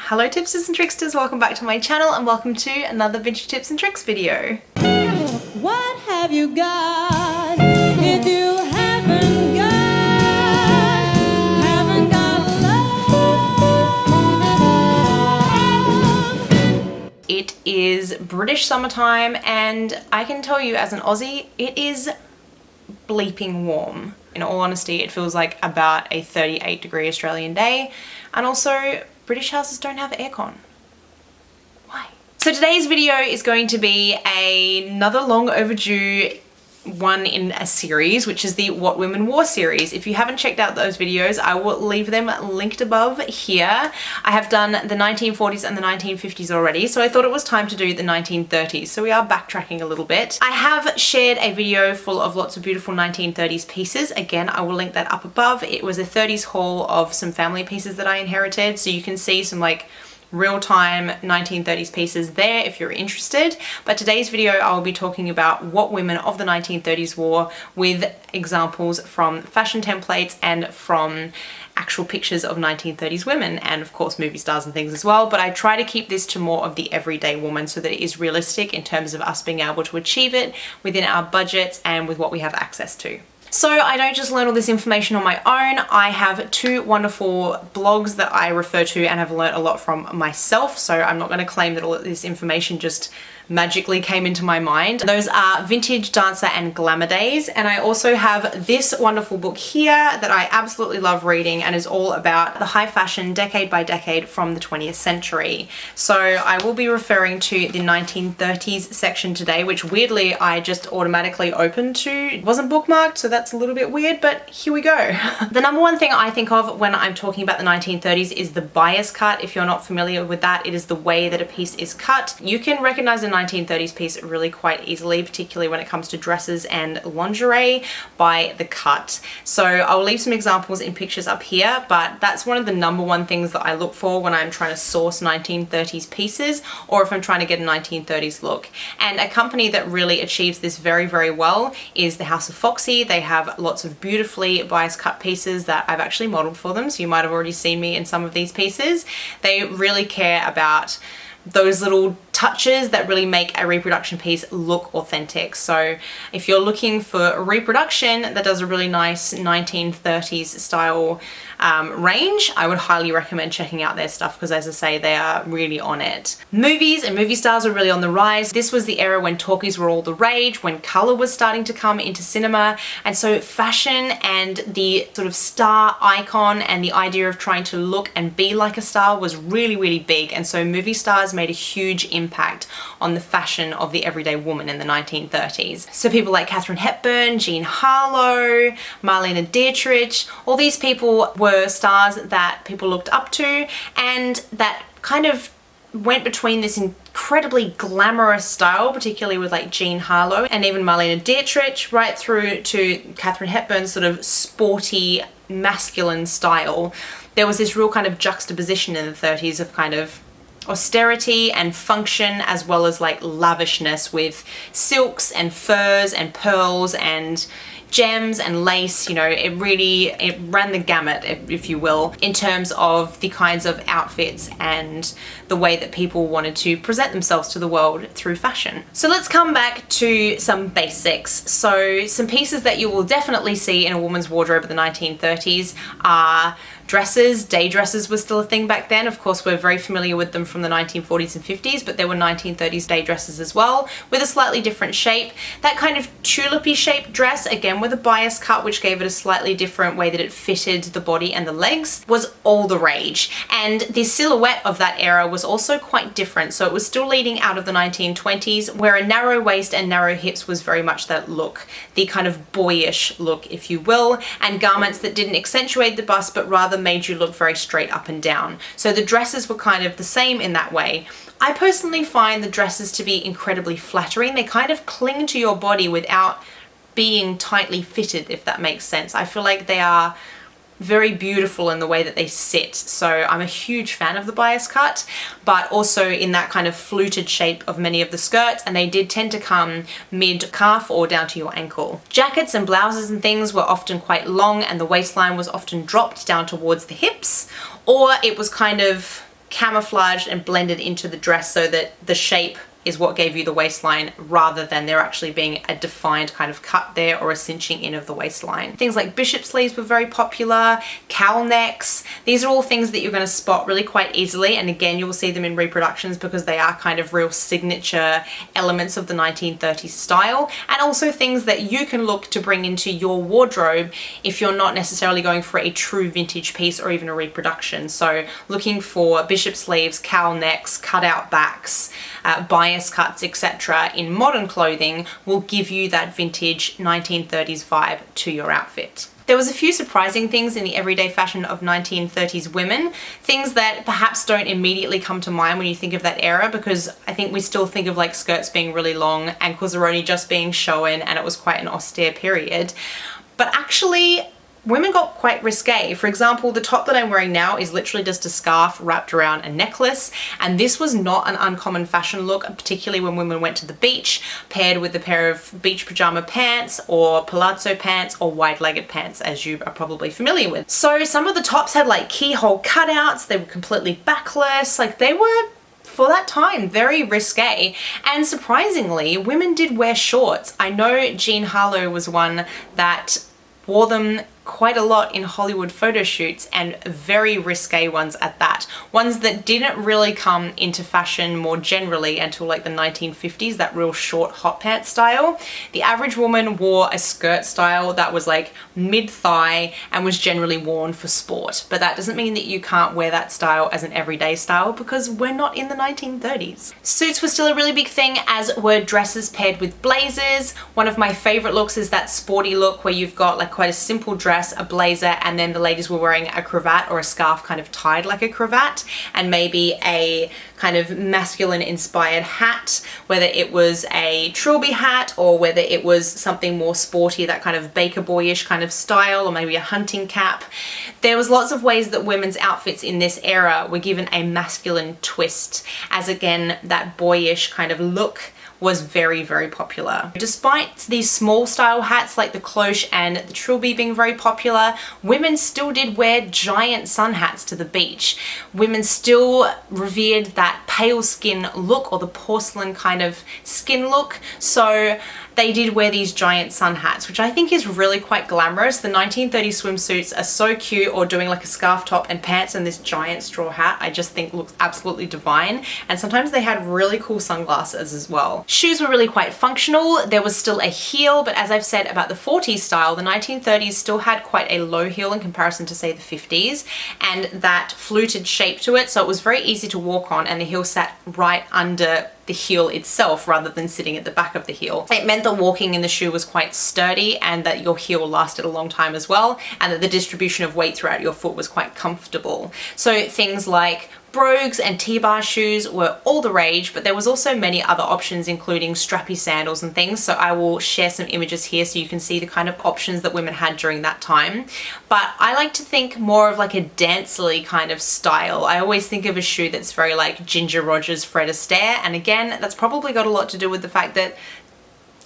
Hello tipsters and tricksters, welcome back to my channel and welcome to another vintage tips and tricks video. What have you got if you haven't got love? It is British summertime and I can tell you as an Aussie, it is bleeping warm. In all honesty, it feels like about a 38-degree Australian day, and also British houses don't have aircon. Why? So today's video is going to be another long overdue one in a series, which is the What Women Wore series. If you haven't checked out those videos, I will leave them linked above here. I have done the 1940s and the 1950s already, so I thought it was time to do the 1930s. So we are backtracking a little bit. I have shared a video full of lots of beautiful 1930s pieces. Again, I will link that up above. It was a 30s haul of some family pieces that I inherited, so you can see some like real-time 1930s pieces there if you're interested. But today's video I will be talking about what women of the 1930s wore, with examples from fashion templates and from actual pictures of 1930s women, and of course movie stars and things as well. But I try to keep this to more of the everyday woman so that it is realistic in terms of us being able to achieve it within our budgets and with what we have access to. So I don't just learn all this information on my own. I have two wonderful blogs that I refer to and have learned a lot from myself. So I'm not going to claim that all of this information just magically came into my mind. Those are Vintage Dancer and Glamour Days. And I also have this wonderful book here that I absolutely love reading and is all about the high fashion decade by decade from the 20th century. So I will be referring to the 1930s section today, which weirdly I just automatically opened to. It wasn't bookmarked, so that's a little bit weird, but here we go. The number one thing I think of when I'm talking about the 1930s is the bias cut. If you're not familiar with that, it is the way that a piece is cut. You can recognize a 1930s piece really quite easily, particularly when it comes to dresses and lingerie, by the cut. So I'll leave some examples in pictures up here, but that's one of the number one things that I look for when I'm trying to source 1930s pieces, or if I'm trying to get a 1930s look. And a company that really achieves this very, very well is the House of Foxy. They have lots of beautifully bias cut pieces that I've actually modeled for them, so you might have already seen me in some of these pieces. They really care about those little touches that really make a reproduction piece look authentic. So if you're looking for a reproduction that does a really nice 1930s style range, I would highly recommend checking out their stuff, because as I say, they are really on it. Movies and movie stars were really on the rise. This was the era when talkies were all the rage, when color was starting to come into cinema, and so fashion and the sort of star icon and the idea of trying to look and be like a star was really, really big. And so movie stars made a huge impact on the fashion of the everyday woman in the 1930s. So people like Katharine Hepburn, Jean Harlow, Marlene Dietrich, all these people were stars that people looked up to, and that kind of went between this incredibly glamorous style, particularly with like Jean Harlow and even Marlene Dietrich, right through to Katharine Hepburn's sort of sporty, masculine style. There was this real kind of juxtaposition in the 30s of kind of austerity and function, as well as like lavishness with silks and furs and pearls and gems and lace. You know, it ran the gamut, if you will, in terms of the kinds of outfits and the way that people wanted to present themselves to the world through fashion. So let's come back to some basics. So some pieces that you will definitely see in a woman's wardrobe of the 1930s are dresses. Day dresses were still a thing back then. Of course, we're very familiar with them from the 1940s and 50s, but there were 1930s day dresses as well, with a slightly different shape. That kind of tulipy shaped dress, again with a bias cut, which gave it a slightly different way that it fitted the body and the legs, was all the rage. And the silhouette of that era was also quite different. So it was still leading out of the 1920s, where a narrow waist and narrow hips was very much that look, the kind of boyish look, if you will, and garments that didn't accentuate the bust, but rather made you look very straight up and down. So the dresses were kind of the same in that way. I personally find the dresses to be incredibly flattering. They kind of cling to your body without being tightly fitted, if that makes sense. I feel like they are very beautiful in the way that they sit. So I'm a huge fan of the bias cut, but also in that kind of fluted shape of many of the skirts, and they did tend to come mid-calf or down to your ankle. Jackets and blouses and things were often quite long, and the waistline was often dropped down towards the hips, or it was kind of camouflaged and blended into the dress so that the shape is what gave you the waistline rather than there actually being a defined kind of cut there or a cinching in of the waistline. Things like bishop sleeves were very popular, cowl necks. These are all things that you're going to spot really quite easily, and again you will see them in reproductions because they are kind of real signature elements of the 1930s style, and also things that you can look to bring into your wardrobe if you're not necessarily going for a true vintage piece or even a reproduction. So looking for bishop sleeves, cowl necks, cutout backs, bias cuts, etc. in modern clothing will give you that vintage 1930s vibe to your outfit. There was a few surprising things in the everyday fashion of 1930s women, things that perhaps don't immediately come to mind when you think of that era, because I think we still think of like skirts being really long, ankles are only just being shown, and it was quite an austere period. But actually, women got quite risque. For example, the top that I'm wearing now is literally just a scarf wrapped around a necklace, and this was not an uncommon fashion look, particularly when women went to the beach, paired with a pair of beach pajama pants or palazzo pants or wide-legged pants, as you are probably familiar with. So some of the tops had like keyhole cutouts, they were completely backless, like they were, for that time, very risque. And surprisingly, women did wear shorts. I know Jean Harlow was one that wore them quite a lot in Hollywood photo shoots, and very risque ones at that. Ones that didn't really come into fashion more generally until like the 1950s, that real short hot pants style. The average woman wore a skirt style that was like mid-thigh and was generally worn for sport. But that doesn't mean that you can't wear that style as an everyday style, because we're not in the 1930s. Suits were still a really big thing, as were dresses paired with blazers. One of my favorite looks is that sporty look where you've got like quite a simple dress, a blazer, and then the ladies were wearing a cravat or a scarf kind of tied like a cravat, and maybe a kind of masculine inspired hat, whether it was a trilby hat or whether it was something more sporty, that kind of baker boyish kind of style, or maybe a hunting cap. There was lots of ways that women's outfits in this era were given a masculine twist, as again that boyish kind of look was very, very popular. Despite these small style hats like the cloche and the trilby being very popular, women still did wear giant sun hats to the beach. Women still revered that pale skin look, or the porcelain kind of skin look, so they did wear these giant sun hats, which I think is really quite glamorous. The 1930s swimsuits are so cute, or doing like a scarf top and pants and this giant straw hat, I just think looks absolutely divine. And sometimes they had really cool sunglasses as well. Shoes were really quite functional. There was still a heel, but as I've said about the 40s style, the 1930s still had quite a low heel in comparison to say the 50s, and that fluted shape to it, so it was very easy to walk on, and the heel sat right under the heel itself rather than sitting at the back of the heel. It meant that walking in the shoe was quite sturdy, and that your heel lasted a long time as well, and that the distribution of weight throughout your foot was quite comfortable. So things like brogues and T-bar shoes were all the rage, but there was also many other options, including strappy sandals and things. So I will share some images here so you can see the kind of options that women had during that time. But I like to think more of like a dancely kind of style. I always think of a shoe that's very like Ginger Rogers, Fred Astaire, and again, that's probably got a lot to do with the fact that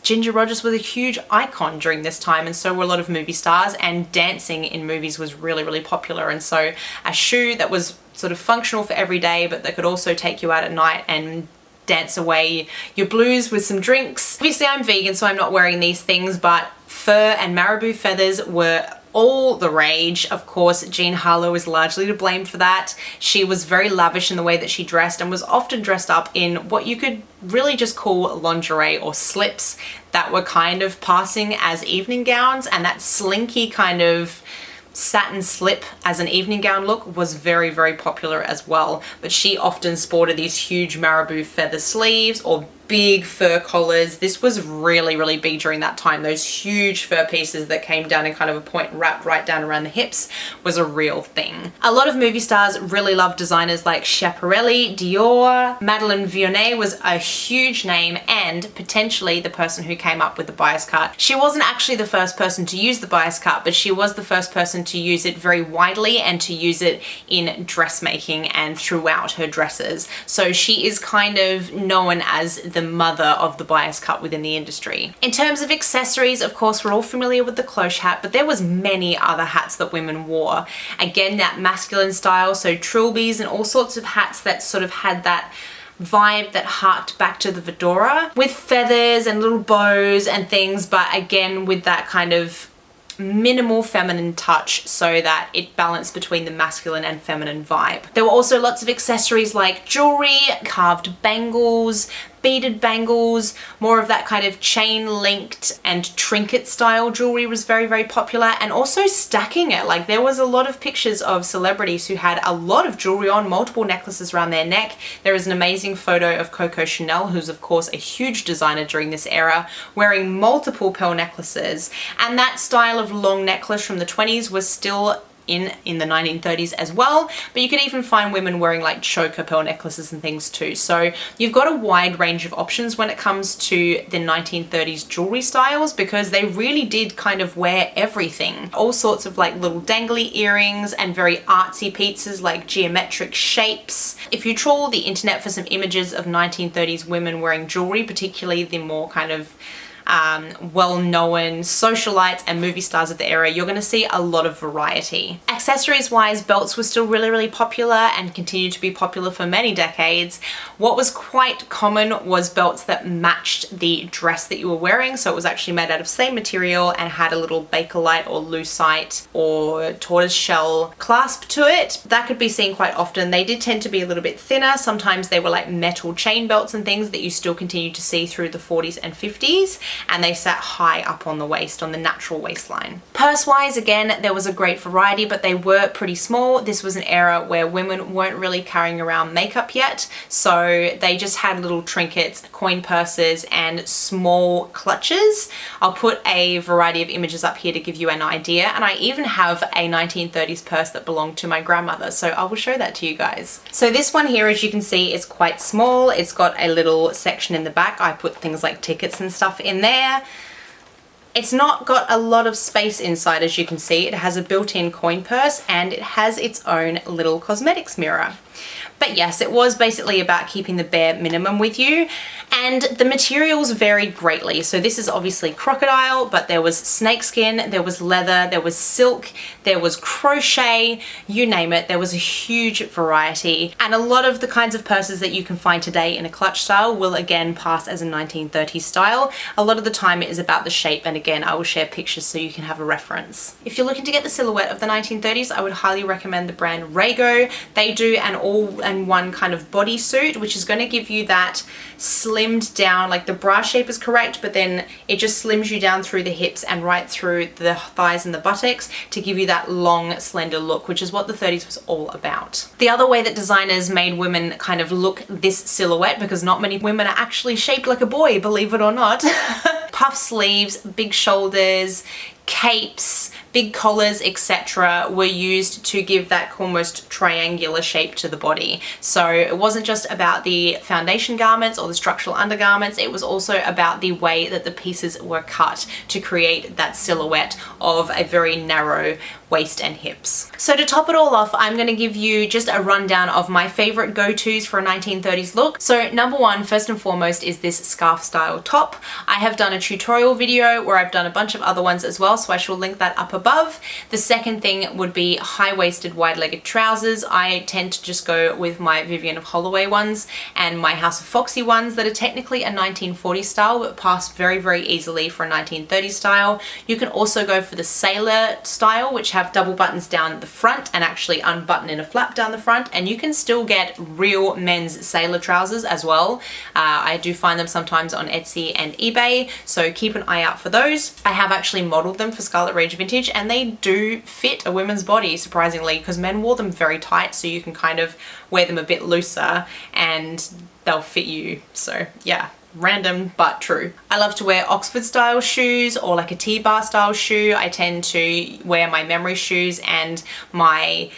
Ginger Rogers was a huge icon during this time, and so were a lot of movie stars, and dancing in movies was really, really popular. And so a shoe that was sort of functional for every day, but that could also take you out at night and dance away your blues with some drinks. Obviously I'm vegan, so I'm not wearing these things, but fur and marabou feathers were all the rage. Of course, Jean Harlow is largely to blame for that. She was very lavish in the way that she dressed, and was often dressed up in what you could really just call lingerie or slips that were kind of passing as evening gowns, and that slinky kind of satin slip as an evening gown look was very, very popular as well. But she often sported these huge marabou feather sleeves or big fur collars. This was really, really big during that time. Those huge fur pieces that came down in kind of a point wrapped right down around the hips was a real thing. A lot of movie stars really loved designers like Schiaparelli, Dior. Madeleine Vionnet was a huge name, and potentially the person who came up with the bias cut. She wasn't actually the first person to use the bias cut, but she was the first person to use it very widely and to use it in dressmaking and throughout her dresses. So she is kind of known as the the mother of the bias cut within the industry. In terms of accessories, of course, we're all familiar with the cloche hat, but there was many other hats that women wore. Again, that masculine style, so trilbies and all sorts of hats that sort of had that vibe that harked back to the fedora with feathers and little bows and things, but again with that kind of minimal feminine touch so that it balanced between the masculine and feminine vibe. There were also lots of accessories like jewelry, carved bangles, beaded bangles, more of that kind of chain linked and trinket style jewelry was very, very popular, and also stacking it. Like there was a lot of pictures of celebrities who had a lot of jewelry on, multiple necklaces around their neck. There is an amazing photo of Coco Chanel, who's of course a huge designer during this era, wearing multiple pearl necklaces, and that style of long necklace from the 20s was still in the 1930s as well, but you could even find women wearing like choker pearl necklaces and things too. So you've got a wide range of options when it comes to the 1930s jewelry styles, because they really did kind of wear everything. All sorts of like little dangly earrings and very artsy pieces like geometric shapes. If you trawl the internet for some images of 1930s women wearing jewelry, particularly the more kind of well-known socialites and movie stars of the era, you're going to see a lot of variety. Accessories wise, belts were still really, really popular and continued to be popular for many decades. What was quite common was belts that matched the dress that you were wearing, so it was actually made out of same material and had a little Bakelite or lucite or tortoise shell clasp to it. That could be seen quite often. They did tend to be a little bit thinner. Sometimes they were like metal chain belts and things that you still continue to see through the 40s and 50s. And they sat high up on the waist, on the natural waistline. Purse-wise, again, there was a great variety, but they were pretty small. This was an era where women weren't really carrying around makeup yet, so they just had little trinkets, coin purses, and small clutches. I'll put a variety of images up here to give you an idea, and I even have a 1930s purse that belonged to my grandmother, so I will show that to you guys. So this one here, as you can see, is quite small. It's got a little section in the back. I put things like tickets and stuff in there. It's not got a lot of space inside, as you can see. It has a built-in coin purse and it has its own little cosmetics mirror. But yes, it was basically about keeping the bare minimum with you, and the materials varied greatly. So this is obviously crocodile, but there was snakeskin, there was leather, there was silk, there was crochet, you name it. There was a huge variety, and a lot of the kinds of purses that you can find today in a clutch style will again pass as a 1930s style. A lot of the time it is about the shape, and again, I will share pictures so you can have a reference. If you're looking to get the silhouette of the 1930s, I would highly recommend the brand Rego. They do an all-in-one kind of bodysuit, which is going to give you that slimmed down, like the bra shape is correct, but then it just slims you down through the hips and right through the thighs and the buttocks to give you that long, slender look, which is what the 30s was all about. The other way that designers made women kind of look this silhouette, because not many women are actually shaped like a boy, believe it or not. Puff sleeves, big shoulders, capes, big collars, etc. were used to give that almost triangular shape to the body. So it wasn't just about the foundation garments or the structural undergarments, it was also about the way that the pieces were cut to create that silhouette of a very narrow waist and hips. So to top it all off, I'm going to give you just a rundown of my favorite go-tos for a 1930s look. So number one, first and foremost, is this scarf style top. I have done a tutorial video where I've done a bunch of other ones as well, so I shall link that up above. The second thing would be high-waisted wide-legged trousers. I tend to just go with my Vivienne of Holloway ones and my House of Foxy ones that are technically a 1940s style but pass very, very easily for a 1930s style. You can also go for the sailor style, which have double buttons down the front and actually unbutton in a flap down the front, and you can still get real men's sailor trousers as well. I do find them sometimes on Etsy and eBay, so keep an eye out for those. I have actually modeled them for Scarlet Rage Vintage, and they do fit a woman's body, surprisingly, because men wore them very tight, so you can kind of wear them a bit looser and they'll fit you. So yeah, random but true. I love to wear Oxford style shoes or like a T-bar style shoe. I tend to wear my memory shoes and my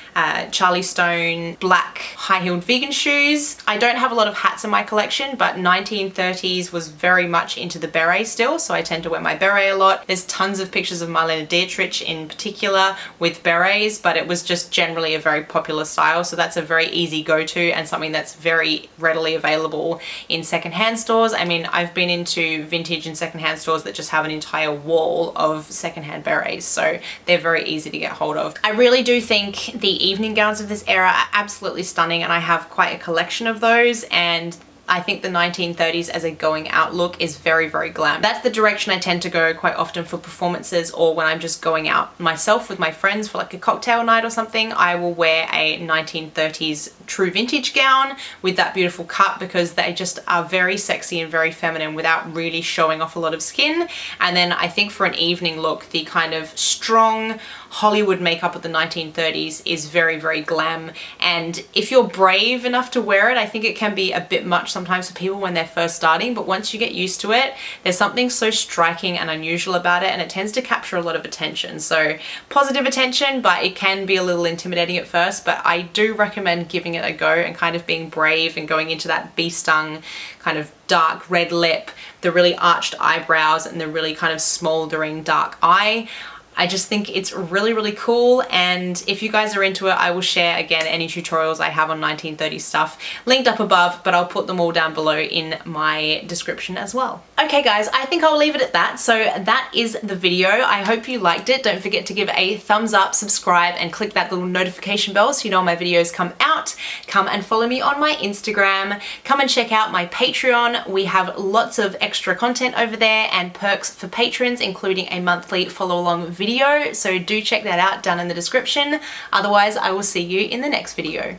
Charlie Stone black high-heeled vegan shoes. I don't have a lot of hats in my collection, but 1930s was very much into the beret still, so I tend to wear my beret a lot. There's tons of pictures of Marlene Dietrich in particular with berets, but it was just generally a very popular style, so that's a very easy go-to and something that's very readily available in secondhand stores I mean, I've been into vintage and secondhand stores that just have an entire wall of secondhand berets, so they're very easy to get hold of. I really do think the evening gowns of this era are absolutely stunning, and I have quite a collection of those, and I think the 1930s as a going out look is very, very glam. That's the direction I tend to go quite often for performances, or when I'm just going out myself with my friends for like a cocktail night or something. I will wear a 1930s true vintage gown with that beautiful cut, because they just are very sexy and very feminine without really showing off a lot of skin. And then I think for an evening look, the kind of strong Hollywood makeup of the 1930s is very, very glam. And if you're brave enough to wear it, I think it can be a bit much sometimes for people when they're first starting, but once you get used to it, there's something so striking and unusual about it, and it tends to capture a lot of attention. So positive attention, but it can be a little intimidating at first, but I do recommend giving it a go and kind of being brave and going into that bee stung kind of dark red lip, the really arched eyebrows, and the really kind of smoldering dark eye. I just think it's really, really cool, and if you guys are into it, I will share again any tutorials I have on 1930s stuff linked up above, but I'll put them all down below in my description as well. Okay guys, I think I'll leave it at that. So that is the video. I hope you liked it. Don't forget to give a thumbs up, subscribe, and click that little notification bell so you know when my videos come out. Come and follow me on my Instagram. Come and check out my Patreon. We have lots of extra content over there and perks for patrons, including a monthly follow along video, so do check that out down in the description. Otherwise, I will see you in the next video.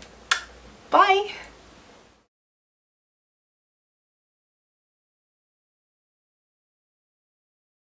Bye!